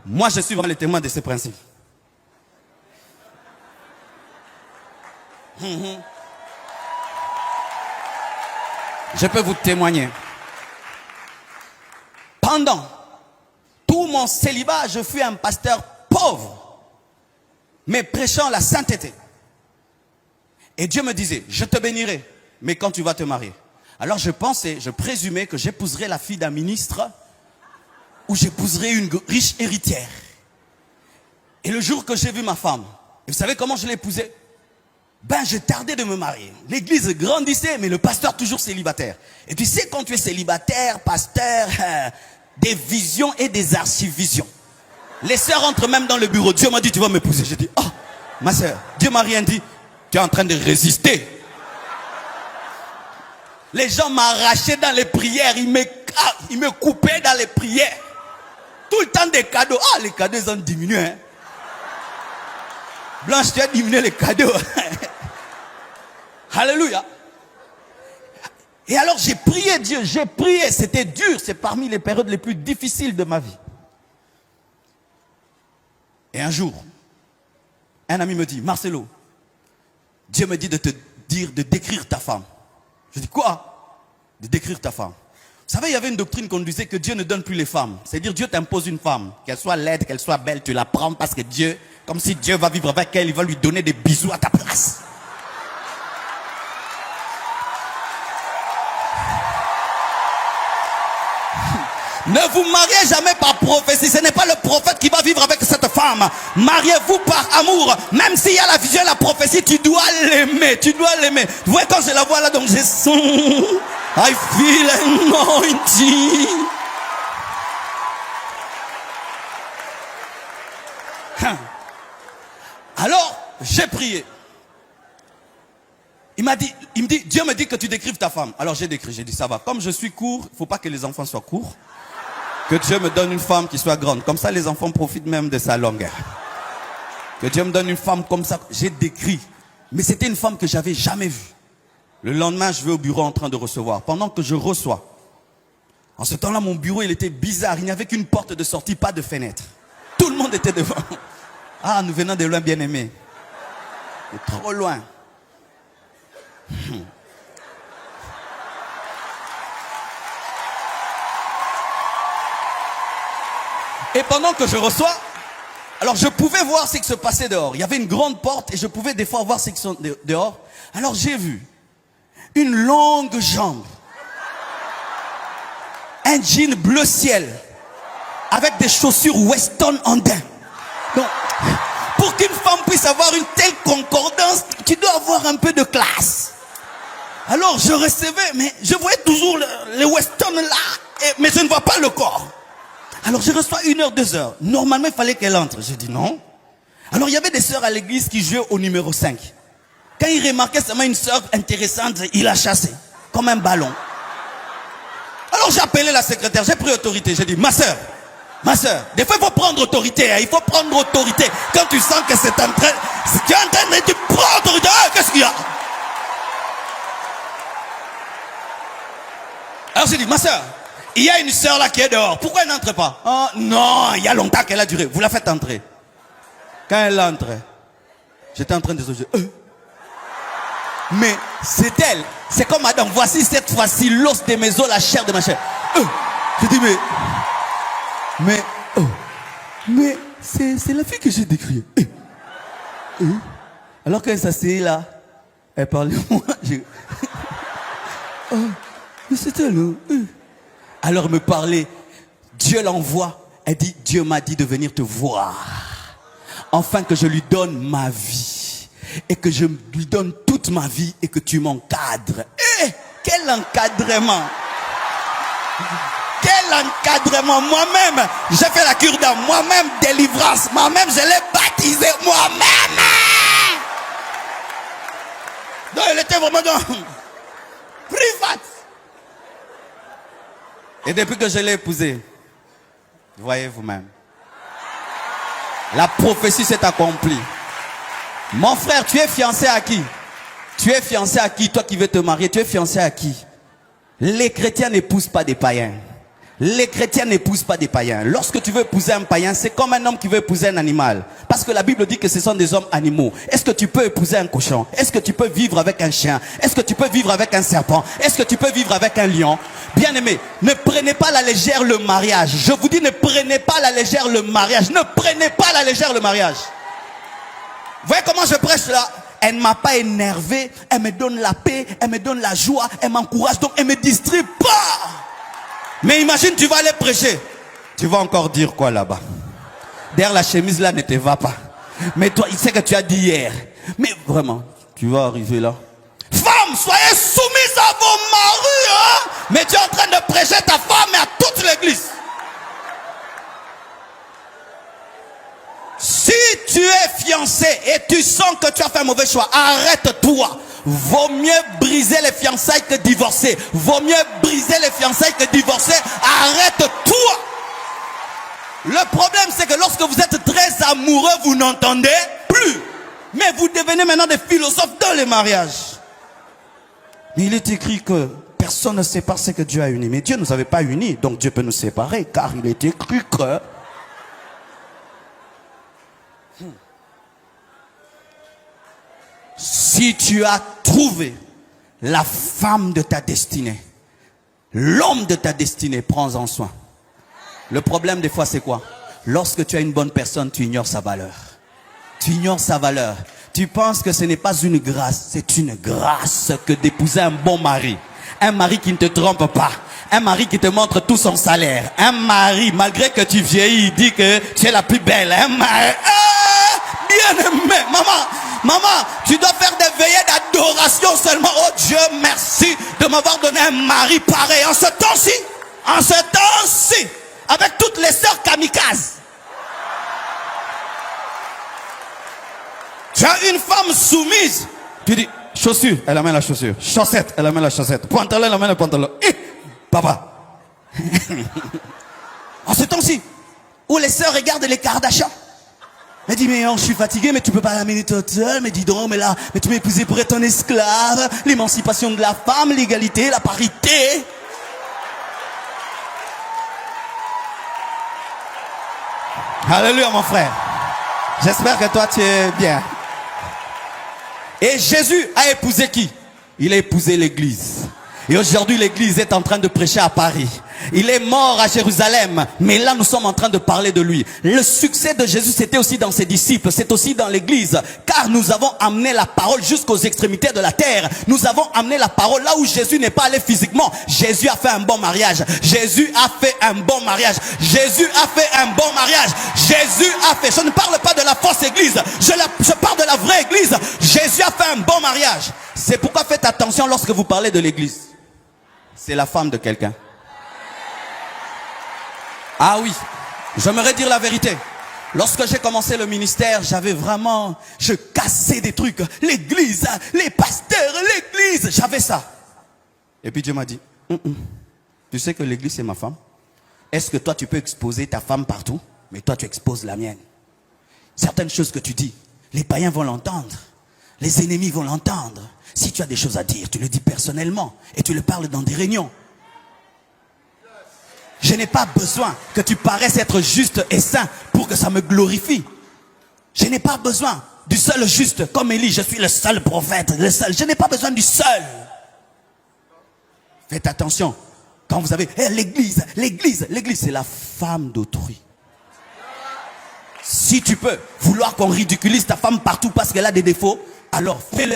Moi, je suis vraiment le témoin de ce principe. Je peux vous témoigner. Pendant tout mon célibat, je fus un pasteur pauvre, mais prêchant la sainteté. Et Dieu me disait, je te bénirai, mais quand tu vas te marier. Alors je pensais, je présumais que j'épouserais la fille d'un ministre ou j'épouserais une riche héritière. Et le jour que j'ai vu ma femme, et vous savez comment je l'ai épousée? Ben, je tardais de me marier. L'église grandissait, mais le pasteur toujours célibataire. Et tu sais, quand tu es célibataire, pasteur, des visions et des archivisions. Les sœurs entrent même dans le bureau. Dieu m'a dit, tu vas m'épouser. J'ai dit, oh, ma sœur, Dieu m'a rien dit. Tu es en train de résister. Les gens m'arrachaient dans les prières. Ils me coupaient dans les prières. Tout le temps des cadeaux. Ah, les cadeaux, ils ont diminué. Hein. Blanche, tu as diminué les cadeaux. Alléluia. Et alors j'ai prié Dieu, j'ai prié. C'était dur. C'est parmi les périodes les plus difficiles de ma vie. Et un jour, un ami me dit, Marcelo, Dieu me dit de te dire de décrire ta femme. Je dis, quoi? De décrire ta femme. Vous savez, il y avait une doctrine qu'on disait que Dieu ne donne plus les femmes. C'est-à-dire, Dieu t'impose une femme. Qu'elle soit laide, qu'elle soit belle, tu la prends parce que Dieu, comme si Dieu va vivre avec elle, il va lui donner des bisous à ta place. Ne vous mariez jamais par prophétie. Ce n'est pas le prophète qui va vivre avec cette femme. Mariez-vous par amour. Même s'il y a la vision et la prophétie, tu dois l'aimer. Tu dois l'aimer. Vous voyez quand je la vois là, donc je sens. I feel anointing. Alors, j'ai prié. Il me dit, Dieu me dit que tu décrives ta femme. Alors j'ai décrit, j'ai dit ça va. Comme je suis court, il ne faut pas que les enfants soient courts. Que Dieu me donne une femme qui soit grande. Comme ça, les enfants profitent même de sa longueur. Que Dieu me donne une femme comme ça. J'ai décrit. Mais c'était une femme que j'avais jamais vue. Le lendemain, je vais au bureau en train de recevoir. Pendant que je reçois, en ce temps-là, mon bureau, il était bizarre. Il n'y avait qu'une porte de sortie, pas de fenêtre. Tout le monde était devant. Ah, nous venons de loin, bien-aimés. De trop loin. Et pendant que je reçois, alors je pouvais voir ce qui se passait dehors. Il y avait une grande porte et je pouvais des fois voir ce qui se passait dehors. Alors j'ai vu une longue jambe, un jean bleu ciel, avec des chaussures Weston Andin. Donc, pour qu'une femme puisse avoir une telle concordance, tu dois avoir un peu de classe. Alors je recevais, mais je voyais toujours les Weston là, mais je ne vois pas le corps. Alors je reçois 1 heure, 2 heures. Normalement, il fallait qu'elle entre. J'ai dit non. Alors il y avait des sœurs à l'église qui jouaient au numéro 5. Quand il remarquait seulement une sœur intéressante, il la chassait. Comme un ballon. Alors j'ai appelé la secrétaire, j'ai pris autorité. J'ai dit, ma sœur, des fois il faut prendre autorité. Hein, il faut prendre autorité. Quand tu sens que c'est en train... Si tu es en train de... Tu prends autorité. Ah, qu'est-ce qu'il y a? Alors j'ai dit, ma sœur, il y a une sœur là qui est dehors. Pourquoi elle n'entre pas? Oh non, il y a longtemps qu'elle a duré. Vous la faites entrer. Quand elle entre, j'étais en train de se dire, mais c'est elle. C'est comme madame, voici cette fois-ci l'os de mes os, la chair de ma chair. Je dis, mais c'est la fille que j'ai décriée. Alors qu'elle s'assied là, elle parlait moi. Mais c'est elle. Alors me parlait, Dieu l'envoie. Elle dit, Dieu m'a dit de venir te voir. Enfin que je lui donne ma vie. Et que je lui donne toute ma vie et que tu m'encadres. Quel encadrement! Quel encadrement! Moi-même, j'ai fait la cure d'âme. Moi-même, délivrance. Moi-même, je l'ai baptisé. Moi-même! Donc, elle était vraiment dans... privat. Et depuis que je l'ai épousée, voyez vous-même, la prophétie s'est accomplie. Mon frère, tu es fiancé à qui? Tu es fiancé à qui? Toi qui veux te marier, tu es fiancé à qui? Les chrétiens n'épousent pas des païens. Les chrétiens n'épousent pas des païens. Lorsque tu veux épouser un païen, c'est comme un homme qui veut épouser un animal. Parce que la Bible dit que ce sont des hommes animaux. Est-ce que tu peux épouser un cochon? Est-ce que tu peux vivre avec un chien? Est-ce que tu peux vivre avec un serpent? Est-ce que tu peux vivre avec un lion? Bien aimé, ne prenez pas à la légère le mariage. Je vous dis, ne prenez pas à la légère le mariage. Ne prenez pas à la légère le mariage. Vous voyez comment je prêche là? Elle ne m'a pas énervé, elle me donne la paix, elle me donne la joie, elle m'encourage, donc elle me distrait pas. Mais imagine, tu vas aller prêcher. Tu vas encore dire quoi là-bas? Derrière la chemise là ne te va pas. Mais toi, il sait que tu as dit hier. Mais vraiment, tu vas arriver là. Femmes, soyez soumises à vos maris, hein? Mais tu es en train de prêcher ta femme et à toute l'église. Si tu es fiancé et tu sens que tu as fait un mauvais choix, arrête-toi. Vaut mieux briser les fiançailles que divorcer. Vaut mieux briser les fiançailles que divorcer. Arrête-toi. Le problème, c'est que lorsque vous êtes très amoureux, vous n'entendez plus. Mais vous devenez maintenant des philosophes dans les mariages. Il est écrit que personne ne sépare ce que Dieu a uni. Mais Dieu ne nous avait pas unis, donc Dieu peut nous séparer, car il est écrit que... Si tu as trouvé la femme de ta destinée, l'homme de ta destinée, prends-en soin. Le problème des fois c'est quoi? Lorsque tu as une bonne personne, tu ignores sa valeur. Tu ignores sa valeur. Tu penses que ce n'est pas une grâce, c'est une grâce que d'épouser un bon mari. Un mari qui ne te trompe pas. Un mari qui te montre tout son salaire. Un mari, malgré que tu vieillis, il dit que tu es la plus belle. Un mari, bien aimé, maman, tu dois faire des veillées d'adoration seulement. Oh Dieu, merci de m'avoir donné un mari pareil. En ce temps-ci, avec toutes les sœurs kamikazes. Tu as une femme soumise. Tu dis, chaussure, elle amène la chaussure. Chaussette, elle amène la chaussette. Pantalon, elle amène le pantalon. Papa. En ce temps-ci, où les sœurs regardent les Kardashians. Elle dit, mais je suis fatigué, mais tu peux pas l'amener toute seule. Mais dis donc, mais là, mais tu m'as épousé pour être un esclave. L'émancipation de la femme, l'égalité, la parité. Alléluia, mon frère. J'espère que toi, tu es bien. Et Jésus a épousé qui? Il a épousé l'église. Et aujourd'hui, l'église est en train de prêcher à Paris. Il est mort à Jérusalem, mais là nous sommes en train de parler de lui. Le succès de Jésus, c'était aussi dans ses disciples, c'est aussi dans l'église, car nous avons amené la parole jusqu'aux extrémités de la terre. Nous avons amené la parole là où Jésus n'est pas allé physiquement. Jésus a fait un bon mariage. Jésus a fait un bon mariage. Jésus a fait un bon mariage. Jésus a fait. Je ne parle pas de la fausse église. Je parle de la vraie église. Jésus a fait un bon mariage. C'est pourquoi faites attention lorsque vous parlez de l'église. C'est la femme de quelqu'un. Ah oui, j'aimerais dire la vérité. Lorsque j'ai commencé le ministère, je cassais des trucs. L'église, les pasteurs, l'église, j'avais ça. Et puis Dieu m'a dit, tu sais que l'église c'est ma femme. Est-ce que toi tu peux exposer ta femme partout? Mais toi tu exposes la mienne. Certaines choses que tu dis, les païens vont l'entendre. Les ennemis vont l'entendre. Si tu as des choses à dire, tu le dis personnellement. Et tu le parles dans des réunions. Je n'ai pas besoin que tu paraisses être juste et saint pour que ça me glorifie. Je n'ai pas besoin du seul juste. Comme Élie, je suis le seul prophète, le seul. Je n'ai pas besoin du seul. Faites attention. Quand vous avez l'église, c'est la femme d'autrui. Si tu peux vouloir qu'on ridiculise ta femme partout parce qu'elle a des défauts, alors fais-le.